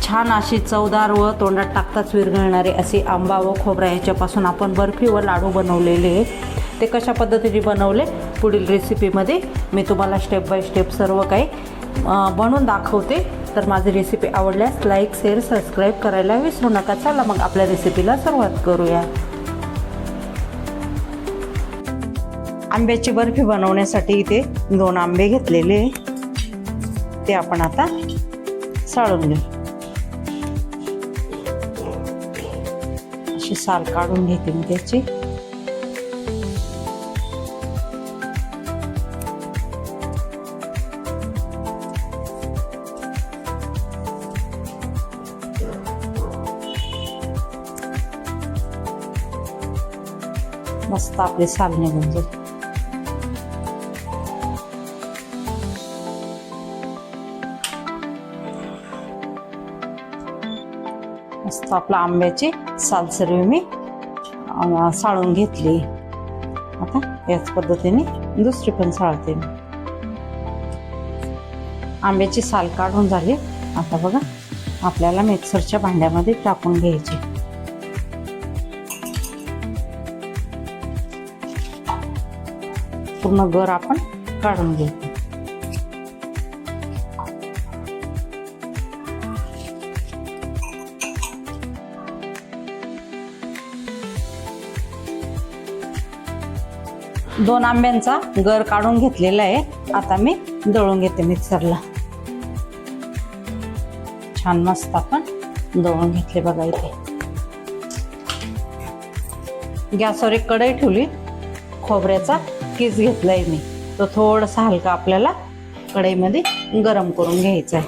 छान अशी चवदार व तोंडात टाकताच विरघळणारे असे आंबा व खोबरा ह्याच्यापासून आपण बर्फी व लाडू बनवलेले आहे. ते कशा पद्धतीने बनवले पुढील रेसिपीमध्ये मी तुम्हाला स्टेप बाय स्टेप सर्व काही बनवून दाखवते. तर माझी रेसिपी आवडल्यास लाईक शेअर सबस्क्राईब करायला विसरू नका. चला मग आपल्या रेसिपीला सुरुवात करूया. आंब्याची बर्फी बनवण्यासाठी इथे 2 आंबे घेतलेले ते आपण आता साळून घेऊ. अशी साल काढून घेते मी त्याची. मस्त आपली साल निघून जाईल. मस्त आपला आंब्याची साल सर्व मी साळून घेतली. आता याच पद्धतीने दुसरी पण साळते मी. आंब्याची साल काढून झाली. आता बघा आपल्याला मिक्सरच्या भांड्यामध्ये टाकून घ्यायची. पूर्ण गर आपण काढून घेऊ. दोन आंब्यांचा गर काढून घेतलेला आहे. आता मी दळून घेते मिक्सरला. छान मस्त आपण दळून घेतले बघा. इथे गॅसवर एक कढई ठेवली. खोबऱ्याचा किस घेतलाय मी. तो थोडासा हलका आपल्याला कढईमध्ये गरम करून घ्यायचा आहे.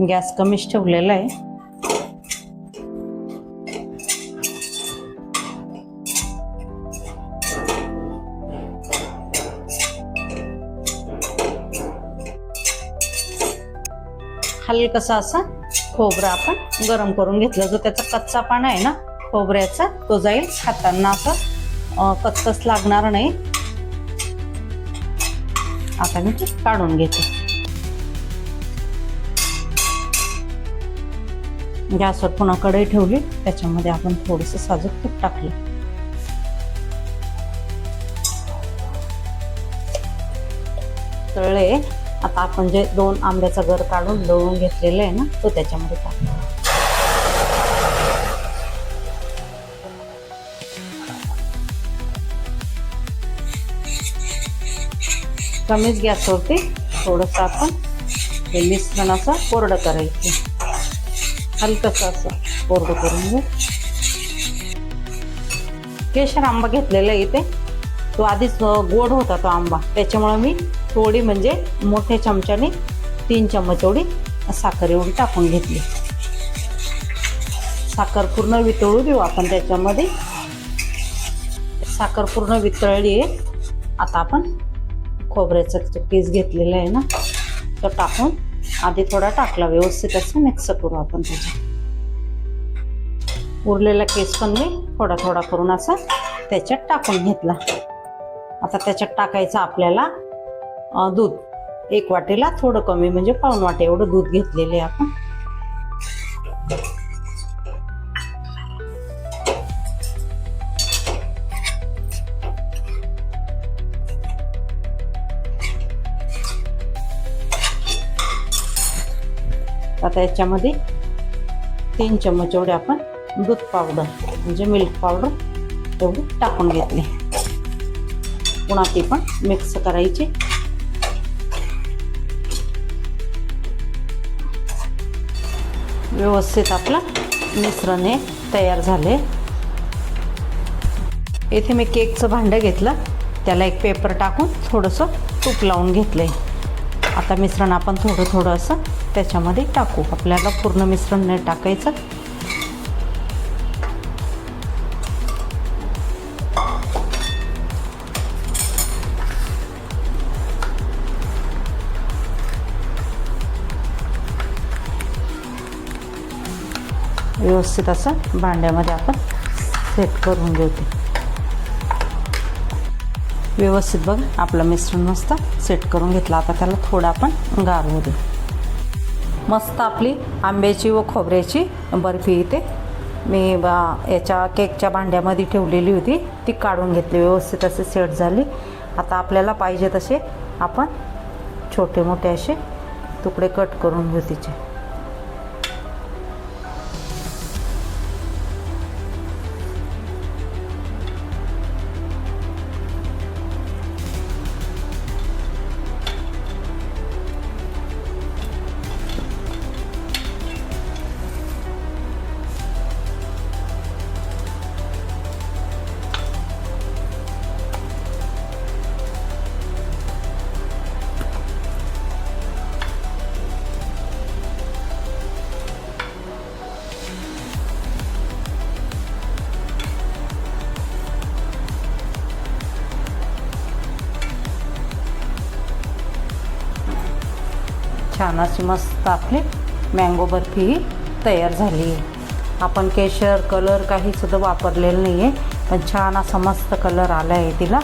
गॅस कमीच ठेवलेला आहे. हलकसा असा खोबरा आपण गरम करून घेतला. जो त्याचा कच्चा पाना आहे ना खोबऱ्याचा तो जाईल. खाताना असं कच्चच लागणार नाही. आता मी ते काढून घेते. गॅसवर पुन्हा कढई ठेवली. त्याच्यामध्ये आपण थोडंसं साजूक तूप टाकलं. तळले. आता आपण जे 2 आंब्याचा गर काढून दळून घेतलेलं आहे ना तो त्याच्यामध्ये टाकला. कमीच गॅसवरती थोडंसं आपण हे मिश्रण असं कोरडं करायचं. हलकंसं असं कोरडं करून घेऊ. केशर आंबा घेतलेला इथे. तो आधीच गोड होता तो आंबा. त्याच्यामुळे मी थोडी म्हणजे मोठ्या चमच्याने 3 चम्मच एवढी साखर एवढी टाकून घेतली. साखर पूर्ण वितळू देऊ आपण त्याच्यामध्ये. साखर पूर्ण वितळली आहे. आता आपण खोबऱ्याचा किस घेतलेला आहे ना तो टाकून आधी थोडा टाकला. व्यवस्थित असं मिक्स करू आपण. त्याच्यात उरलेला केस पण मी थोडा थोडा करून असा त्याच्यात टाकून घेतला. आता त्याच्यात टाकायचं आपल्याला दूध. 1 वाटीला थोडं कमी म्हणजे पाऊण वाटी एवढं दूध घेतलेले आपण. आता याच्यामध्ये 3 चम्मच एवढे आपण दूध पावडर म्हणजे मिल्क पावडर एवढी टाकून घेतली. पुन्हा ती पण मिक्स करायची. व्यवस्थित आपलं मिश्रण हे तयार झाले. इथे मी केकचं भांडं घेतलं. त्याला एक पेपर टाकून थोडंसं तूप लावून घेतलंय. आता मिश्रण आपण थोडं थोडं असं त्याच्यामध्ये टाकू. आपल्याला पूर्ण मिश्रण नाही टाकायचं. व्यवस्थित असं भांड्यामध्ये आपण सेट करून घेऊ. व्यवस्थित बघा आपलं मिश्रण मस्त सेट करून घेतलं. आता त्याला थोडं आपण गार होऊ देऊ. मस्त आपली आंब्याची व खोबऱ्याची बर्फी इथे मी याच्या केकच्या भांड्यामध्ये ठेवलेली होती, ती काढून घेतली, व्यवस्थित असे सेट झाली. आता आपल्याला पाहिजे तसे आपण छोटे मोठे असे तुकडे कट करून घेऊ तिचे. छान अशी मस्त आपली मँगो बर्फी ही तयार झाली आहे. आपण केशर कलर काही सुद्धा वापरलेलं नाही आहे, पण छान असा मस्त कलर आला आहे तिला.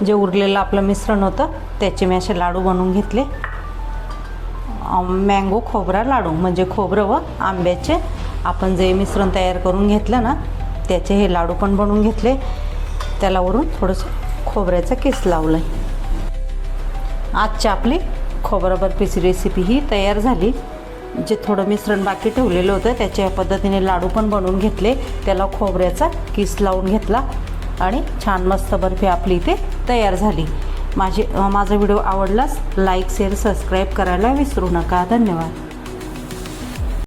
जे उरलेलं आपलं मिश्रण होतं त्याचे मी असे लाडू बनवून घेतले. मँगो खोबरा लाडू म्हणजे खोबरं व आंब्याचे आपण जे मिश्रण तयार करून घेतलं ना त्याचे हे लाडू पण बनवून घेतले. त्याला वरून थोडंसं खोबऱ्याचा किस लावला आहे. आजची आपली खोबरा बर्फीची रेसिपी ही तयार झाली. जे थोडं मिश्रण बाकी ठेवलेलं होतं त्याच्या पद्धतीने लाडू पण बनवून घेतले, त्याला खोबऱ्याचा किस लावून घेतला आणि छान मस्त बर्फी आपली इथे तयार झाली. माझा व्हिडिओ आवडलास लाईक शेअर सबस्क्राईब करायला विसरू नका. धन्यवाद.